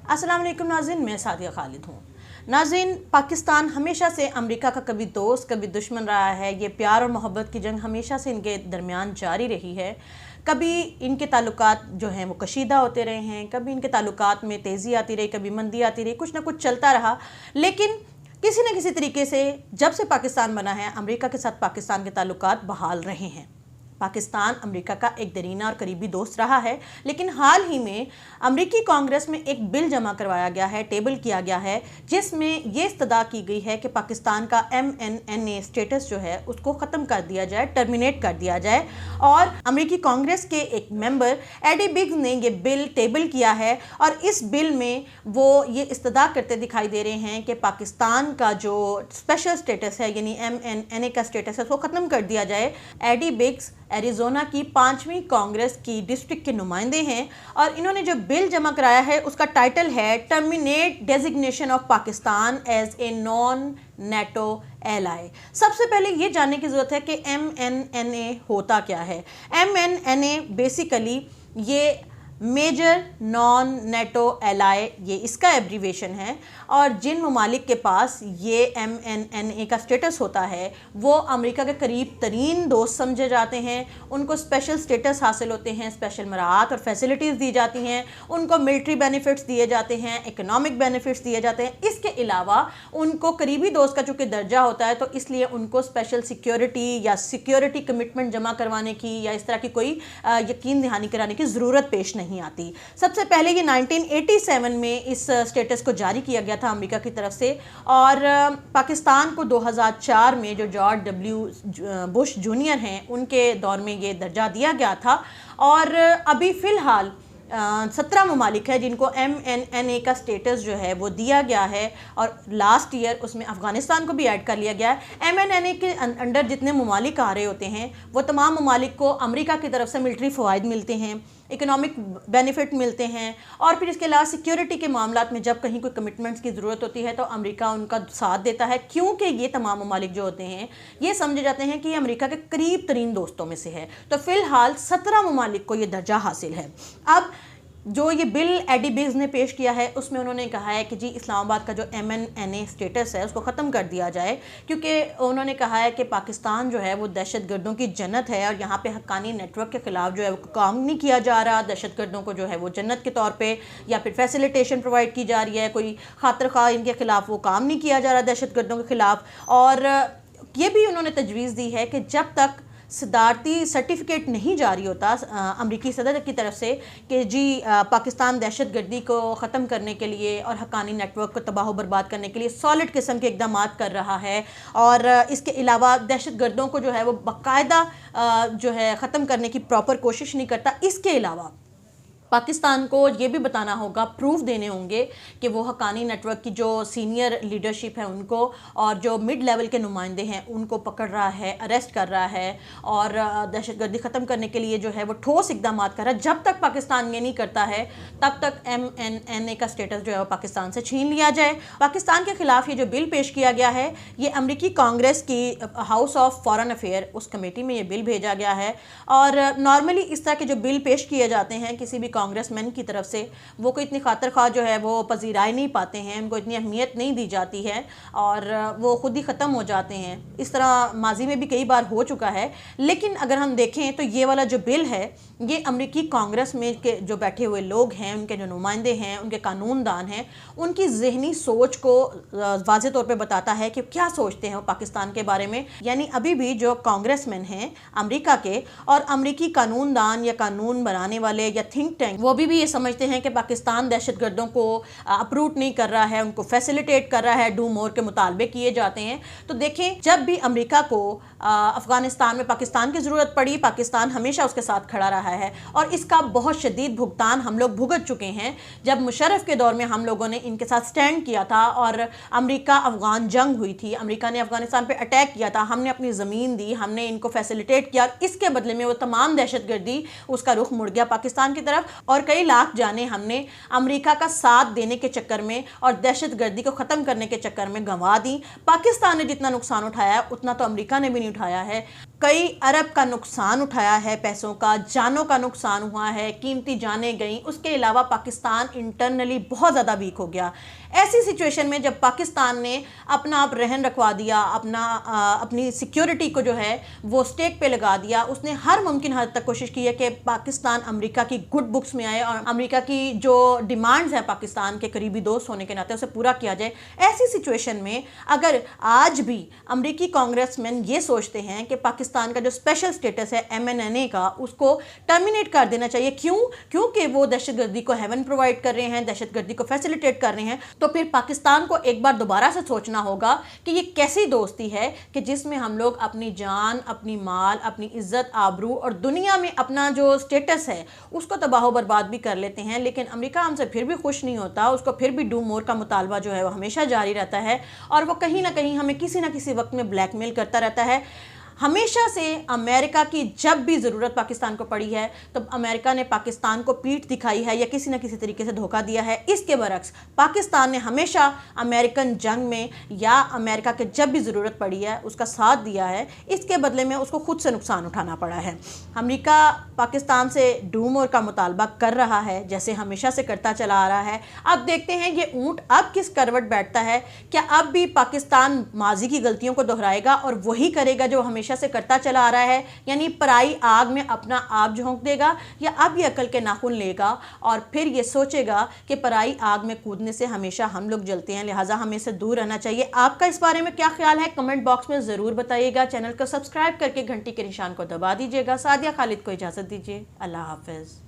अस्सलाम वालेकुम नाज़रीन, मैं सादिया खालिद हूँ। नाज़रीन, पाकिस्तान हमेशा से अमेरिका का कभी दोस्त कभी दुश्मन रहा है। ये प्यार और मोहब्बत की जंग हमेशा से इनके दरमियान जारी रही है। कभी इनके ताल्लुकात जो हैं वो कशीदा होते रहे हैं, कभी इनके ताल्लुकात में तेज़ी आती रही, कभी मंदी आती रही, कुछ ना कुछ चलता रहा। लेकिन किसी न किसी तरीके से जब से पाकिस्तान बना है, अमेरिका के साथ पाकिस्तान के ताल्लुकात बहाल रहे हैं। पाकिस्तान अमेरिका का एक दरीना और करीबी दोस्त रहा है। लेकिन हाल ही में अमेरिकी कांग्रेस में एक बिल जमा करवाया गया है, टेबल किया गया है, जिसमें ये इस्तदा की गई है कि पाकिस्तान का MNNA स्टेटस जो है उसको ख़त्म कर दिया जाए, टर्मिनेट कर दिया जाए। और अमेरिकी कांग्रेस के एक मेंबर एडी बिग्स ने ये बिल टेबल किया है और इस बिल में वो ये इस्तदा करते दिखाई दे रहे हैं कि पाकिस्तान का जो स्पेशल स्टेटस है यानी MNNA का स्टेटस है उसको ख़त्म कर दिया जाए। एडी बिग्स एरिज़ोना की 5वीं कांग्रेस की डिस्ट्रिक्ट के नुमाइंदे हैं और इन्होंने जो बिल जमा कराया है उसका टाइटल है terminate designation of Pakistan as a non NATO ally. सबसे पहले ये जानने की ज़रूरत है कि MNNA होता क्या है। MNNA बेसिकली ये मेजर नॉन नेटो एलाई, ये इसका एब्रीवेशन है। और जिन ममालिक के पास ये MNNA का स्टेटस होता है वो अमेरिका के करीब तरीन दोस्त समझे जाते हैं। उनको स्पेशल स्टेटस हासिल होते हैं, स्पेशल मराहत और फैसिलिटीज़ दी जाती हैं, उनको मिलिट्री बेनिफिट्स दिए जाते हैं, इकोनॉमिक बेनिफिट्स दिए जाते हैं। इसके अलावा उनको करीबी दोस्त का चूँकि दर्जा होता है तो इसलिए उनको स्पेशल सिक्योरिटी या सिक्योरिटी कमिटमेंट जमा करवाने की या इस तरह की कोई यकीन दहानी कराने की ज़रूरत पेश नहीं आती। सबसे पहले ये 1987 में इस स्टेटस को जारी किया गया था अमेरिका की तरफ से और पाकिस्तान को 2004 में जो जॉर्ज W बुश जूनियर हैं उनके दौर में ये दर्जा दिया गया था। और अभी फ़िलहाल 17 ममालिक है जिनको MNNA का स्टेटस जो है वो दिया गया है और लास्ट ईयर उसमें अफ़गानिस्तान को भी ऐड कर लिया गया है। MNNA के अंडर जितने ममालिक आ रहे होते हैं वो तमाम ममालिक को अमेरिका की तरफ से मिलिट्री फ़वाइद मिलते हैं, इकोनॉमिक बेनिफिट मिलते हैं और फिर इसके अलावा सिक्योरिटी के मामलात में जब कहीं कोई कमिटमेंट्स की ज़रूरत होती है तो अमेरिका उनका साथ देता है, क्योंकि ये तमाम ममालिक जो होते हैं ये समझे जाते हैं कि ये अमेरिका के करीब तरीन दोस्तों में से है। तो फ़िलहाल 17 ममालिक को ये दर्जा हासिल है। अब जो ये बिल एडी बिग्स ने पेश किया है उसमें उन्होंने कहा है कि जी इस्लामाबाद का जो MNNA स्टेटस है उसको ख़त्म कर दिया जाए, क्योंकि उन्होंने कहा है कि पाकिस्तान जो है वो दहशतगर्दों की जन्नत है और यहाँ पे हक्कानी नेटवर्क के ख़िलाफ़ जो है वो काम नहीं किया जा रहा। दहशतगर्दों को जो है वो जन्नत के तौर पे या फिर फैसिलिटेशन प्रोवाइड की जा रही है, कोई खातिर खा इनके ख़िलाफ़ वो काम नहीं किया जा रहा दहशतगर्दों के ख़िलाफ़। और ये भी उन्होंने तजवीज़ दी है कि जब तक सदारती सर्टिफिकेट नहीं जारी होता अमरीकी सदर की तरफ से कि जी पाकिस्तान दहशतगर्दी को ख़त्म करने के लिए और हक्कानी नेटवर्क को तबाह बर्बाद करने के लिए सॉलिड किस्म के इक़दाम कर रहा है और इसके अलावा दहशतगर्दों को जो है वो बाकायदा जो है ख़त्म करने की प्रॉपर कोशिश नहीं करता। इसके अलावा पाकिस्तान को ये भी बताना होगा, प्रूफ देने होंगे कि वो हक्कानी नेटवर्क की जो सीनियर लीडरशिप है उनको और जो मिड लेवल के नुमाइंदे हैं उनको पकड़ रहा है, अरेस्ट कर रहा है और दहशतगर्दी ख़त्म करने के लिए जो है वो ठोस इक़दाम कर रहा है। जब तक पाकिस्तान ये नहीं करता है तब तक MNNA का स्टेटस जो है वो पाकिस्तान से छीन लिया जाए। पाकिस्तान के ख़िलाफ़ ये जो बिल पेश किया गया है ये अमरीकी कांग्रेस की हाउस ऑफ फॉरेन अफेयर उस कमेटी में ये बिल भेजा गया है। और नॉर्मली इस तरह के जो बिल पेश किए जाते हैं किसी भी कांग्रेसमैन की तरफ से वो कोई इतनी खातिर खा जो है वो पजीराई नहीं पाते हैं, उनको इतनी अहमियत नहीं दी जाती है और वो ख़ुद ही ख़त्म हो जाते हैं। इस तरह माजी में भी कई बार हो चुका है। लेकिन अगर हम देखें तो ये वाला जो बिल है ये अमरीकी कांग्रेस में के जो बैठे हुए लोग हैं, उनके जो नुमाइंदे हैं, उनके कानूनदान हैं, उनकी जहनी सोच को वाज़े तौर पे बताता है कि क्या सोचते हैं वो पाकिस्तान के बारे में। यानी अभी भी जो कांग्रेसमैन हैं अमेरिका के और अमरीकी कानूनदान या कानून बनाने वाले या थिंक टैंक वो भी ये समझते हैं कि पाकिस्तान दहशतगर्दों को अप्रूव नहीं कर रहा है, उनको फैसिलिटेट कर रहा है, डू मोर के मुतालबे किए जाते हैं। तो देखें, जब भी अमेरिका को अफ़गानिस्तान में पाकिस्तान की ज़रूरत पड़ी, पाकिस्तान हमेशा उसके साथ खड़ा रहा है और इसका बहुत शदीद भुगतान हम लोग भुगत चुके हैं। जब मुशर्रफ के दौर में हम लोगों ने इनके साथ स्टैंड किया था और अमेरिका अफ़गान जंग हुई थी, अमेरिका ने अफ़गानिस्तान पे अटैक किया था, हमने अपनी ज़मीन दी, हमने इनको फैसिलिटेट किया और इसके बदले में वो तमाम दहशतगर्दी उसका रुख मुड़ गया पाकिस्तान की तरफ और कई लाख जाने हमने अमेरिका का साथ देने के चक्कर में और दहशतगर्दी को ख़त्म करने के चक्कर में गंवा दी। पाकिस्तान ने जितना नुकसान उठाया उतना तो अमेरिका ने भी नहीं उठाया है। कई अरब का नुकसान उठाया है, पैसों का, जानों का नुकसान हुआ है, कीमती जानें गई। उसके अलावा पाकिस्तान इंटरनली बहुत ज़्यादा वीक हो गया। ऐसी सिचुएशन में जब पाकिस्तान ने अपना आप रहन रखवा दिया, अपनी सिक्योरिटी को जो है वो स्टेक पे लगा दिया, उसने हर मुमकिन हद तक कोशिश की है कि पाकिस्तान अमेरिका की गुड बुक्स में आए और अमेरिका की जो डिमांड्स हैं पाकिस्तान के करीबी दोस्त होने के नाते उसे पूरा किया जाए। ऐसी सिचुएशन में अगर आज भी अमेरिकी कांग्रेसमैन ये सोचते हैं कि पाकिस्तान का जो स्पेशल स्टेटस है MNNA का, उसको टर्मिनेट कर देना चाहिए, क्योंकि वो दहशतगर्दी को हेवन प्रोवाइड कर रहे हैं, दहशतगर्दी को फैसिलिटेट कर रहे हैं, तो फिर पाकिस्तान को एक बार दोबारा से सोचना होगा कि ये कैसी दोस्ती है कि जिसमें हम लोग अपनी जान, अपनी माल, अपनी इज्जत, आबरू और दुनिया में अपना जो स्टेटस है उसको तबाह बर्बाद भी कर लेते हैं। लेकिन अमेरिका हमसे फिर भी खुश नहीं होता, उसको फिर भी डू मोर का मुतालबा जो है वो हमेशा जारी रहता है और वो कहीं ना कहीं हमें किसी ना किसी वक्त में ब्लैकमेल करता रहता है। हमेशा से अमेरिका की जब भी ज़रूरत पाकिस्तान को पड़ी है तो अमेरिका ने पाकिस्तान को पीठ दिखाई है या किसी न किसी तरीके से धोखा दिया है। इसके बरक्स पाकिस्तान ने हमेशा अमेरिकन जंग में या अमेरिका के जब भी ज़रूरत पड़ी है उसका साथ दिया है। इसके बदले में उसको खुद से नुकसान उठाना पड़ा है। अमेरिका पाकिस्तान से डूम और का मुतालबा कर रहा है जैसे हमेशा से करता चला आ रहा है। अब देखते हैं ये ऊँट अब किस करवट बैठता है। क्या अब भी पाकिस्तान माजी की गलतियों को दोहराएगा और वही करेगा जो हमेशा से करता चला आ रहा है, यानी पराई आग में अपना आप झोंक देगा, या अब ये अकल के नाखून लेगा और फिर ये सोचेगा कि पराई आग में कूदने से हमेशा हम लोग जलते हैं, लिहाजा हमें से दूर रहना चाहिए। आपका इस बारे में क्या ख्याल है कमेंट बॉक्स में ज़रूर बताइएगा। चैनल को सब्सक्राइब करके घंटी के निशान को दबा दीजिएगा। सादिया खालिद को इजाज़त दीजिए। अल्लाह हाफिज़।